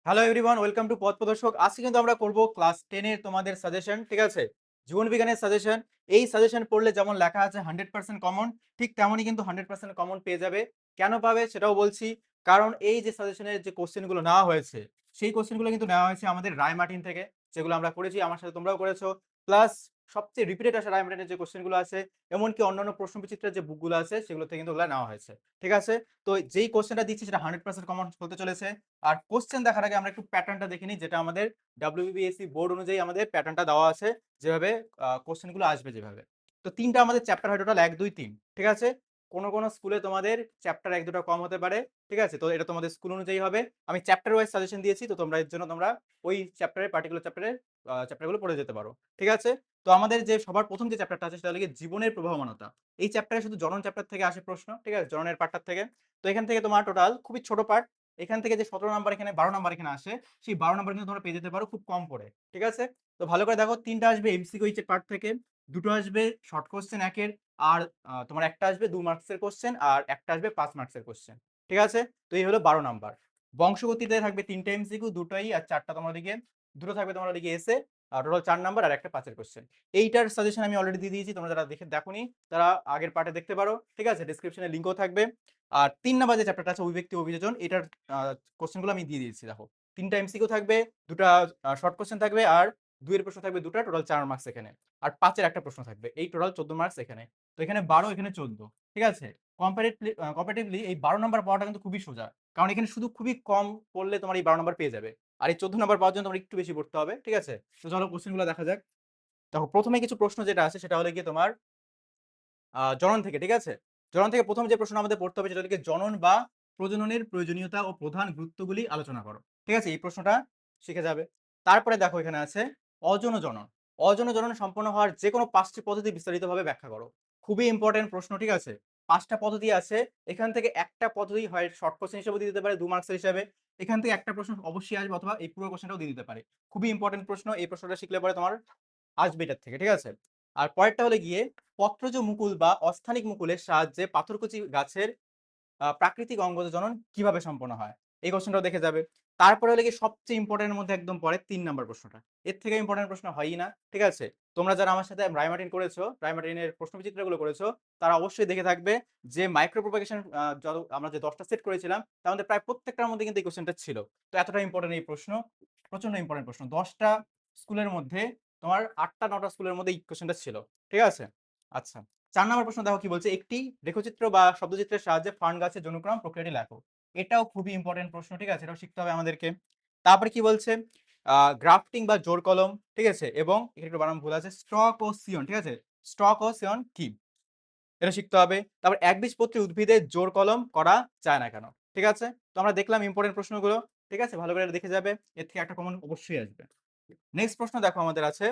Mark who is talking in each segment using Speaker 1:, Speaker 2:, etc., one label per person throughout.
Speaker 1: Hello everyone, welcome to পথ প্রদর্শক। আজকে কিন্তু আমরা করব ক্লাস 10 এর তোমাদের সাজেশন, ঠিক আছে? জীবন বিজ্ঞানের সাজেশন। এই সাজেশন পড়লে যেমন লেখা আছে 100% কমন, ঠিক তেমনই কিন্তু 100% কমন পেয়ে যাবে। কেন পাবে সেটাও বলছি। কারণ এই যে সাজেশনের যে কোশ্চেন গুলো নেওয়া হয়েছে, সেই কোশ্চেন গুলো কিন্তু নেওয়া হয়েছে আমাদের রায় থেকে, যেগুলো আমরা করেছি, আমার সাথে তোমরাও করেছো। প্লাস সবচেয়ে রিপিটেড আসা রায় যে কোশ্চেন গুলো আছে, এমনকি অন্যান্য প্রশ্নবিচিত্রের যে বুকগুলো আছে, সেগুলো থেকে কিন্তু ওগুলো নেওয়া হয়েছে, ঠিক আছে? তো যেই কোশ্চেনটা দিচ্ছি সেটা 100% কমন হতে চলেছে। আর কোশ্চেন দেখার আগে আমরা একটু প্যাটার্নটা দেখে নিই, যেটা আমাদের ডাব্লিউবিপিএসসি বোর্ড অনুযায়ী আমাদের প্যাটার্নটা দেওয়া আছে, যেভাবে কোশ্চেন গুলো আসবে যেভাবে। তো তিনটা আমাদের চ্যাপ্টার হয়, টোটাল 1 2 3, ঠিক আছে? কোনো স্কুলে তোমাদের চ্যাপ্টার 1 2টা কম হতে পারে, ঠিক আছে? তো এটা তোমাদের স্কুল অনুযায়ী হবে। আমি চ্যাপ্টার ওয়াইজ সাজেশন দিয়েছি, তো তোমরা এর জন্য তোমরা ওই চ্যাপ্টারের পার্টিকুলার চ্যাপ্টারগুলো পড়ে যেতে পারো, ঠিক আছে? তো আমাদের যে সবার প্রথম যে চ্যাপ্টারটা আছে সেটা হলো গিয়ে জীবনের প্রবাহমানতা। এই চ্যাপ্টারে শুধু জনন চ্যাপ্টার থেকে আসে প্রশ্ন, ঠিক আছে? জননের পার্টটার থেকে। তো এখান থেকে তোমার টোটাল খুবই ছোট পার্ট, এখান থেকে যে 17 নাম্বার এখানে 12 নাম্বার এখানে আসে, সেই 12 নাম্বার কিন্তু তোমরা পেয়ে যেতে পারো খুব কম পড়ে, ঠিক আছে? তো ভালো করে দেখো, 3টা আসবে এমসিকিউ এর পার্ট থেকে, 2টো আসবে শর্ট কোশ্চেন একের, আর তোমার একটা আসবে 2 মার্কসের কোশ্চেন, আর একটা আসবে 5 মার্কসের কোশ্চেন, ঠিক আছে? তো এই হলো 12 নাম্বার। বংশগতিতে থাকবে 3টা এমসিকিউ, 2টোই, আর 4টা তোমার দিকে, 2টো থাকবে তোমার দিকে এসে, আর টোটাল 4 নাম্বার আর একটা 5 এর কোশ্চেন। এইটার সাজেশন আমি অলরেডি দিয়ে দিয়েছি, তোমরা যারা দেখোনি তারা আগের পার্টে দেখতে পারো, ঠিক আছে? ডেসক্রিপশনে লিংকও থাকবে। আর 3 নাম্বার যে চ্যাপ্টারটা আছে অভিব্যক্তি অভিযোজন, এটার কোশ্চেন গুলো আমি দিয়ে দিয়েছি, দেখো। 3টা এমসিকিউ থাকবে, 2টা শর্ট কোশ্চেন থাকবে, আর 2 এর প্রশ্ন থাকবে 2টা, টোটাল 4 মার্কস এখানে। আর 5 এর একটা প্রশ্ন থাকবে, এই টোটাল 14 মার্কস এখানে। তো এখানে 12, এখানে 14, ঠিক আছে? কম্পারেটিভলি এই 12 নাম্বার পাওয়াটা কিন্তু খুবই সোজা, কারণ এখানে শুধু খুবই কম পড়লে তোমার এই 12 নাম্বার পেয়ে যাবে। আর এই 14 নাম্বার পাওয়ার জন্য তোমার একটু বেশি পড়তে হবে, ঠিক আছে? তো চলো কোশ্চেন গুলো দেখা যাক। দেখো, প্রথমে কিছু প্রশ্ন যেটা আছে সেটা হলো গিয়ে তোমার জনন থেকে, ঠিক আছে? জনন থেকে প্রথম যে প্রশ্ন আমাদের পড়তে হবে সেটা হলো গিয়ে জনন বা প্রজননের প্রয়োজনীয়তা ও প্রধান গুরুত্বগুলি আলোচনা করো, ঠিক আছে? এই প্রশ্নটা শিখে যাবে। তারপরে দেখো এখানে আছে অযৌন জনন। অযৌন জনন সম্পন্ন হওয়ার যে কোনো 5টি পদ্ধতি বিস্তারিতভাবে ব্যাখ্যা করো। খুবই ইম্পর্টেন্ট প্রশ্ন, ঠিক আছে? 5টা পদ্ধতি আছে, এখান থেকে একটা পদ্ধতি হয় শর্ট কোশ্চেন হিসেবে দিয়ে দিতে পারে 2 মার্কসের হিসাবে। এখান থেকে একটা প্রশ্ন অবশ্যই আসবে, অথবা এই পুরো কোশ্চেনটাও দিয়ে দিতে পারে। খুবই ইম্পর্টেন্ট প্রশ্ন, এই প্রশ্নটা শিখলে পরে তোমার আসবে এটার থেকে, ঠিক আছে? আর পরেরটা হলো গিয়ে পত্রজ মুকুল বা অস্থানিক মুকুলের সাহায্যে পাথরকুচি গাছের প্রাকৃতিক অঙ্গজনন কিভাবে সম্পন্ন হয়, এই কোশ্চেনটাও দেখে যাবে। তারপরে হলো গিয়ে সবচেয়ে ইম্পর্টেন্ট মধ্যে একদম পরে 3 নাম্বার প্রশ্নটা, এর থেকে ইম্পর্টেন্ট প্রশ্ন হয়ই না, ঠিক আছে? তোমরা যারা আমার সাথে রায়মার্টিন করেছো, রায়মার্টিনের প্রশ্নবিচিত্রগুলো করেছো, তারা অবশ্যই দেখে থাকবে যে মাইক্রো প্রোপাগেশন যত আমরা যে 10টা সেট করেছিলাম, তার মধ্যে প্রায় প্রত্যেকটার মধ্যে কিন্তু এই কোশ্চেনটা ছিল। তো এতটা ইম্পর্টেন্ট এই প্রশ্ন, প্রচন্ড ইম্পর্টেন্ট প্রশ্ন। 10টা স্কুলের মধ্যে তোমার 8টা 9টা স্কুলের মধ্যে এই কোশ্চেনটা ছিল, ঠিক আছে? আচ্ছা, 4 নম্বর প্রশ্ন দেখো কি বলছে, একটি রেখচিত্র বা শব্দচিত্রের সাহায্যে ফার্ন গাছের জনুক্রম প্রক্রিয়াটি লেখো। এটাও খুবই ইম্পর্টেন্ট প্রশ্ন, ঠিক আছে? এটাও শিখতে হবে আমাদেরকে। তারপরে কি বলছে, গ্রাফটিং বা জোর কলম, ঠিক আছে? এবং এখানে একটু বানান ভুল আছে, স্টক ও সিয়ন, ঠিক আছে? স্টক ও সিয়ন কি, এটা শিখতে হবে। তারপর একবীজপত্রী উদ্ভিদের জোর কলম করা যায় না কেন, ঠিক আছে? তো আমরা দেখলাম ইম্পর্টেন্ট প্রশ্নগুলো, ঠিক আছে? ভালো করে দেখে যাবে, এর থেকে একটা কমন অবশ্যই আসবে। নেক্সট প্রশ্ন দেখো আমাদের আছে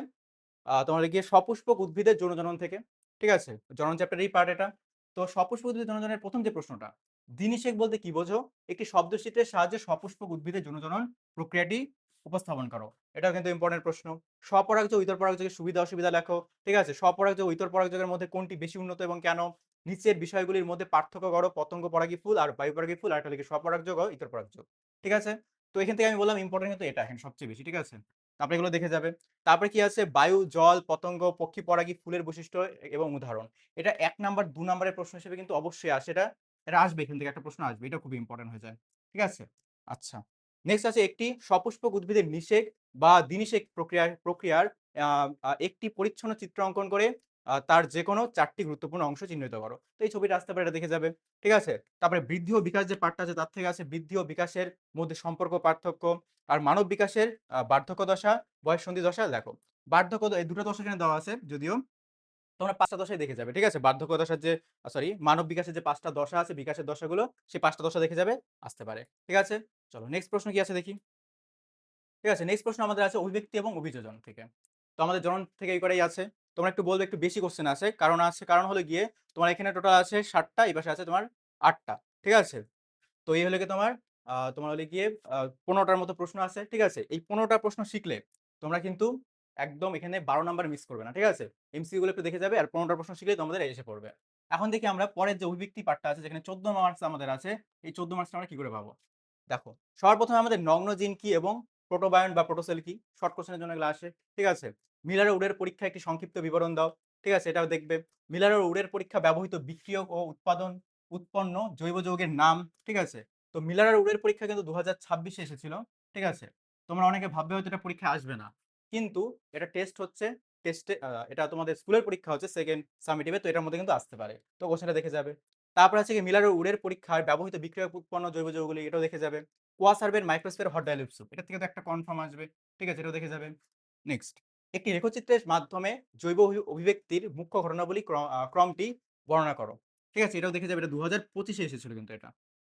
Speaker 1: তোমার গিয়ে সপুষ্পক উদ্ভিদের যৌন জনন থেকে, ঠিক আছে? জনন চ্যাপ্টারেরই পার্ট এটা। তো সপুষ্পক উদ্ভিদের যৌন জননের প্রথম যে প্রশ্নটা, দিনিশেক বলতে কি বোঝো? একটি শব্দচিত্রের সাহায্যে সপুষ্পক উদ্ভিদের যৌন জনন প্রক্রিয়াটি উপস্থাপন করো। এটাও কিন্তু ইম্পর্টেন্ট প্রশ্ন। স্বপরাগযোগ ইতর পরাগযোগের সুবিধা অসুবিধা লেখো, ঠিক আছে? স্বপরাগযোগ ইতর পরাগযোগের মধ্যে কোনটি বেশি উন্নত এবং কেন? নিচের বিষয়গুলির মধ্যে পার্থক্য করো, পতঙ্গ পরাগী ফুল আর বায়ু পরাগী ফুল, আর একটা লিখে স্বপরাগযোগ ও ইতর পরাগযোগ, ঠিক আছে? তো এখান থেকে আমি বললাম ইম্পর্টেন্ট কিন্তু এটা এখানে সবচেয়ে বেশি, ঠিক আছে? তারপরে এগুলো দেখে যাবে। তারপরে কি আছে, বায়ু, জল, পতঙ্গ, পক্ষী পরাগী ফুলের বৈশিষ্ট্য এবং উদাহরণ। এটা 1 নাম্বার 2 নাম্বারের প্রশ্ন হিসেবে কিন্তু অবশ্যই আসে, এটা আসবে, এখান থেকে একটা প্রশ্ন আসবে, এটা খুবই ইম্পর্টেন্ট হয়ে যায়, ঠিক আছে? আচ্ছা, নেক্সট আছে একটি সপুষ্পক উদ্ভিদের নিষেক বা দ্বিনিষেক প্রক্রিয়ার একটি পরিচ্ছন্ন চিত্র অঙ্কন করে তার যেকোনো 4টি গুরুত্বপূর্ণ অংশ চিহ্নিত করো। তো এই ছবিটা আসতে পারে, এটা দেখে যাবে, ঠিক আছে? তারপরে বৃদ্ধি ও বিকাশ যে পার্টটা আছে তার থেকে আছে বৃদ্ধি ও বিকাশের মধ্যে সম্পর্ক পার্থক্য, আর মানব বিকাশের বার্ধক্য দশা, বয়ঃসন্ধি দশা লেখো। বার্ধক্য এই দুটো দশা এখানে দেওয়া আছে, যদিও তোমরা 5টা দশাই দেখে যাবে, ঠিক আছে? বার্ধক্য দশার যে সরি, মানব বিকাশের যে 5টা দশা আছে, বিকাশের দশাগুলো, সেই 5টা দশা দেখে যাবে, আসতে পারে, ঠিক আছে? চলো নেক্সট প্রশ্ন কি আছে দেখি। ঠিক আছে, নেক্সট প্রশ্ন আমাদের আছে অভিব্যক্তি এবং অভিযোজন থেকে। তো আমাদের জনন থেকে এই কটাই আছে। তোমরা একটু বলবে একটু বেশি কোশ্চেন আছে, কারণ হলো গিয়ে তোমার এখানে টোটাল আছে 7টা, এই পাশে আছে তোমার 8টা, ঠিক আছে? তো এই হলো গিয়ে তোমার হলো গিয়ে 15টার মতো প্রশ্ন আছে, ঠিক আছে? এই 15টা প্রশ্ন শিখলে তোমরা কিন্তু একদম এখানে 12 নাম্বার মিস করবে না, ঠিক আছে? এমসিকিউ গুলো একটু দেখে যাবে, আর 15টা প্রশ্ন শিখলেই তোমাদের এসে পড়বে। এখন দেখি আমরা পরের যে অভিব্যক্তি পার্টটা আছে, যেখানে 14 মার্কস আমাদের আছে, এই 14 মার্কসটা আমরা কি করে পাবো? দেখো, সবার প্রথমে আমাদের নগ্ন জিন কি এবং প্রোটোবায়ন বা প্রোটোসেল কি, শর্ট কোশ্চেনের জন্য এগুলো আসে। ঠিক আছে, মিলার ও উডের পরীক্ষা একটি সংক্ষিপ্ত বিবরণ দাও। ঠিক আছে, এটাও দেখবে। মিলার ও উডের পরীক্ষা ব্যবহৃত বিক্রিয়ক ও উৎপন্ন জৈব যৌগের নাম। ঠিক আছে, তো মিলার আর উডের পরীক্ষা কিন্তু 2026 এসেছিল। ঠিক আছে, তোমরা অনেকে ভাববে হয়তো এটা পরীক্ষা আসবে না, কিন্তু এটা টেস্ট হচ্ছে, টেস্টে এটা তোমাদের স্কুলের পরীক্ষা হচ্ছে সেকেন্ড সামিটিভে, তো এটার মধ্যে কিন্তু আসতে পারে, তো কোশ্চেনটা দেখে যাবে। তারপর আছে কি মিলার ও উডের পরীক্ষার ব্যবহৃত বিক্রিয়ক উৎপন্ন জৈব যৌগগুলি, এটাও দেখে যাবে। কোয়াসার্ভের মাইক্রোস্ফিয়ার হট ডাইলিউট সুপ, এটা থেকে তো একটা কনফার্ম আসবে। ঠিক আছে, এটাও দেখে যাবে। নেক্সট, একটি রেখচিত্রের মাধ্যমে জৈব অভিব্যক্তির মুখ্য ঘটনাবলী ক্রমটি বর্ণনা করো। ঠিক আছে, এটাও দেখে যাবে, এটা 2025 এসেছিল কিন্তু এটা।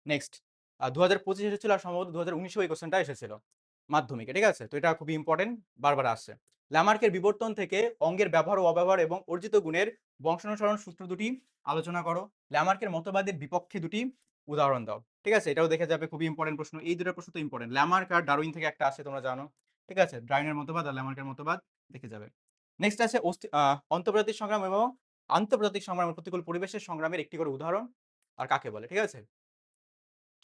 Speaker 1: নেক্সট, 2025 এসেছিল আর সম্ভবত 2019 এই কোশ্চেনটা এসেছিল মাধ্যমিকে। ঠিক আছে, তো এটা খুবই ইম্পর্টেন্ট, বারবার আসছে। ল্যামার্কের বিবর্তন থেকে অঙ্গের ব্যবহার ও অব্যবহার এবং অর্জিত গুণের বংশানুসরণ সূত্র দুটি আলোচনা করো। ল্যামার্কের মতবাদের বিপক্ষে দুটি উদাহরণ দাও। ঠিক আছে, এটাও দেখে যাবে, খুবই ইম্পর্টেন্ট প্রশ্ন, এই দুটো প্রশ্ন তো ইম্পর্টেন্ট। ল্যামার্ক আর ডারউইন থেকে একটা আসে, তোমরা জানো। ঠিক আছে, ডারউইনের মতবাদ আর ল্যামার্কের মতবাদ দেখে যাবে। নেক্সট আছে অন্তর্জাতিক সংগ্রাম এবং আন্তর্জাতিক সংগ্রাম ও প্রতিকূল পরিবেশের সংগ্রামের একটি করে উদাহরণ আর কাকে বলে। ঠিক আছে,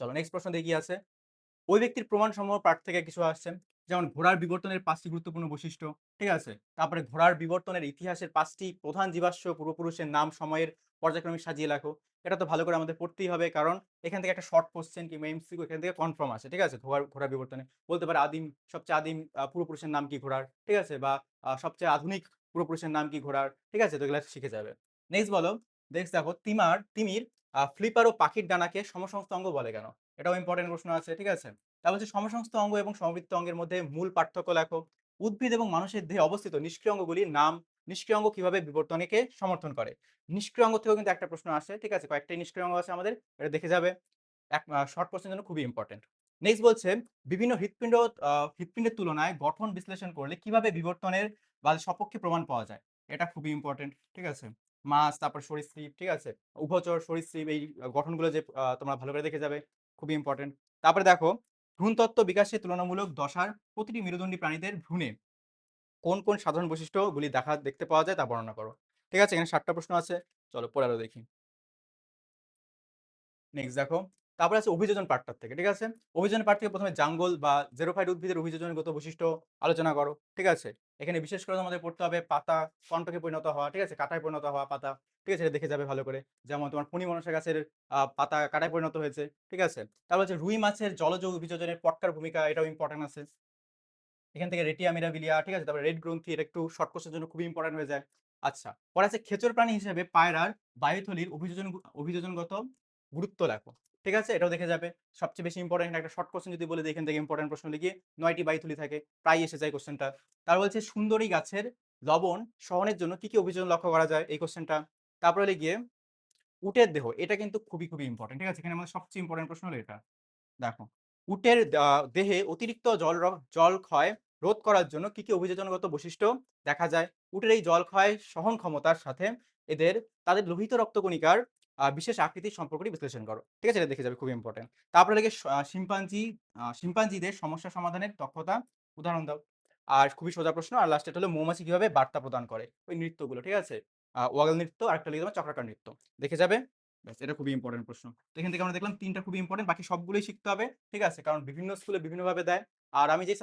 Speaker 1: চলো নেক্সট প্রশ্ন দেখি আছে। ওই ব্যক্তির প্রমাণসমূহ পাঠ থেকে কিছু আসছে, যেমন ঘোড়ার বিবর্তনের 5টি গুরুত্বপূর্ণ বৈশিষ্ট্য। ঠিক আছে, তারপরে ঘোড়ার বিবর্তনের ইতিহাসের 5টি প্রধান জীবাশ্ম পূর্বপুরুষের নাম সময়ের পর্যায়ক্রমিক সাজিয়ে লেখো। এটা তো ভালো করে আমাদের পড়তেই হবে, কারণ এখান থেকে একটা শর্ট কোশ্চেন কিংবা এমসিকিউ এখান থেকে কনফার্ম আসে। ঠিক আছে, ঘোড়ার বিবর্তনে বলতে পারে সবচেয়ে আদিম পূর্বপুরুষের নাম কি ঘোড়ার। ঠিক আছে, বা সবচেয়ে আধুনিক পূর্বপুরুষের নাম কি ঘোড়ার। ঠিক আছে, তো এগুলো শিখে যাবে। নেক্সট বলো, দেখো তিমির ফ্লিপার ও পাখির ডানাকে সমসংস্থ অঙ্গ বলে কেন, এটাও ইম্পর্টেন্ট প্রশ্ন আছে। ঠিক আছে, তা বলছে সমসংস্থ অঙ্গ এবং সমবৃত্ত অঙ্গের মধ্যে মূল পার্থক্য লেখো। উদ্ভিদ এবং মানুষের দেহে অবস্থিত নিষ্ক্রিয় অঙ্গগুলির নাম। নিষ্ক্রিয় অঙ্গ কিভাবে বিবর্তনকে সমর্থন করে। নিষ্ক্রিয় অঙ্গ থেকেও কিন্তু একটা প্রশ্ন আসে। ঠিক আছে, কয়েকটাই নিষ্ক্রিয় অঙ্গ আছে আমাদের, এটা দেখে যাবে। এক শর্ট কোশ্চেনের জন্য খুবই ইম্পর্টেন্ট। নেক্সট বলছে বিভিন্ন হৃৎপিণ্ডের তুলনায় গঠন বিশ্লেষণ করলে কিভাবে বিবর্তনের বা সপক্ষে প্রমাণ পাওয়া যায়, এটা খুবই ইম্পর্টেন্ট। ঠিক আছে, মাছ, তারপর সরীসৃপ, ঠিক আছে, উভচর, সরীসৃপ, এই গঠনগুলো যে তোমরা ভালো করে দেখে যাবে, খুবই ইম্পর্টেন্ট। তারপরে দেখো, ভ্রূণতত্ত্ব বিকাশে তুলনামূলক দশার প্রতিটি মেরুদণ্ডী প্রাণীদের ভ্রূণে কোন কোন সাধারণ বৈশিষ্ট্যগুলি দেখতে পাওয়া যায় তা বর্ণনা করো। ঠিক আছে, এখানে 7টা প্রশ্ন আছে, চলো পরে আরো দেখি। নেক্সট দেখো, তারপরে আছে অভিযোজন পার্টটার থেকে। ঠিক আছে, অভিযোজন পার্ট থেকে প্রথমে জাঙ্গল বা জেরোফাইট উদ্ভিদের অভিযোজনগত বৈশিষ্ট্য আলোচনা করো। ঠিক আছে, এখানে বিশেষ করে আমাদের পড়তে হবে পাতা কণ্টকে পরিণত হওয়া। ঠিক আছে, কাঁটায় পরিণত হওয়া পাতা। ঠিক আছে, এটা দেখে যাবে ভালো করে, যেমন তোমার ফণি মনসা গাছের পাতা কাঁটায় পরিণত হয়েছে। ঠিক আছে, তারপর হচ্ছে রুই মাছের জলজ অভিযোজনের পটকার ভূমিকা, এটাও ইম্পর্টেন্ট আছে। এখান থেকে রেটিয়া মিরাবিলিয়া। ঠিক আছে, তারপরে রেড গ্রন্থি, এটা একটু শর্ট কোর্সের জন্য খুবই ইম্পর্টেন্ট হয়ে যায়। আচ্ছা, পরে আছে খেচর প্রাণী হিসেবে পায়রার বায়ুথলির অভিযোজনগত গুরুত্ব লেখো। ঠিক আছে, এটাও দেখে যাবে, সবচেয়ে বেশি ইম্পর্টেন্ট একটা শর্ট কোশ্চেন যদি বলে দিই, এখান থেকে ইম্পর্টেন্ট প্রশ্ন লিখিয়ে 9টি বায়ুথলি থাকে, প্রায় এসে যায় কোশ্চেনটা। তার বলছে সুন্দরী গাছের লবণ সহনের জন্য কি কি অভিযোজন লক্ষ্য করা যায়, এই কোশ্চেনটা। তারপরে লিখিয়ে উটের দেহ, এটা কিন্তু খুবই খুবই ইম্পর্টেন্ট। ঠিক আছে, এখানে আমাদের সবচেয়ে ইম্পর্টেন্ট প্রশ্ন হলো এটা। দেখো, উটের দেহে অতিরিক্ত জল ক্ষয় রোধ করার জন্য কি কি অভিযোজনগত বৈশিষ্ট্য দেখা যায়। উটের এই জল ক্ষয় সহন ক্ষমতার সাথে তাদের লোহিত রক্তকণিকার বিশেষ আকৃতির সম্পর্কটি বিশ্লেষণ করো। ঠিক আছে, এটা দেখে যাবে, খুব ইম্পর্টেন্ট। তারপরে লেগে শিম্পাঞ্জিদের সমস্যা সমাধানের দক্ষতা উদাহরণ দাও। আর খুবই সোজা প্রশ্ন। আর লাস্টে হলো মৌমাছি কিভাবে বার্তা প্রদান করে, ওই নৃত্যগুলো। ঠিক আছে, ওয়াগল নৃত্য আর একটা লিখে দেবো চক্রাকার নৃত্য, দেখে যাবে। ব্যাস, এটা খুবই ইম্পর্টেন্ট প্রশ্ন। তো এখান থেকে আমরা দেখলাম 3টা খুবই ইম্পর্টেন্ট, বাকি সবগুলোই শিখতে হবে। ঠিক আছে, কারণ বিভিন্ন স্কুলে বিভিন্নভাবে দেয়। আর আমি যে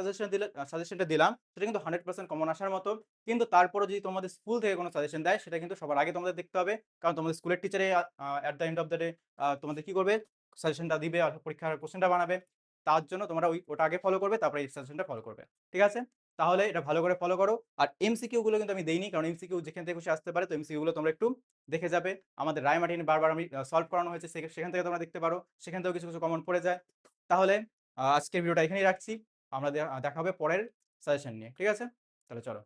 Speaker 1: সাজেশনটা দিলাম সেটা কিন্তু 100% কমন আসার মতো। কিন্তু তারপরে যদি তোমাদের স্কুল থেকে কোনো সাজেশন দেয়, সেটা কিন্তু সবার আগে তোমাদের দেখতে হবে, কারণ তোমাদের স্কুলের টিচারে at the end of the day তোমাদের কি করবে, সাজেশনটা দিবে আর পরীক্ষার কোশ্চেনটা বানাবে। তার জন্য তোমরা ওটা আগে ফলো করবে, তারপরে এই সাজেশনটা ফলো করবে। ঠিক আছে, তাহলে এটা ভালো করে ফলো করো। আর এমসিকিউ গুলো কিন্তু আমি দেইনি, কারণ এমসিকিউ যেখান থেকে খুশি আসতে পারে, তো এমসিকিউ গুলো তোমরা একটু দেখে যাবে। আমাদের রায় মার্টিন বারবার আমি সলভ করানো হয়েছে, সেখান থেকে তোমরা দেখতে পারো, সেখান থেকেও কিছু কিছু কমন পড়ে যায়। তাহলে আজকের ভিডিওটা এখানেই রাখছি, আমরা দেখা হবে পরের সাজেশন নিয়ে। ঠিক আছে, তাহলে চলো।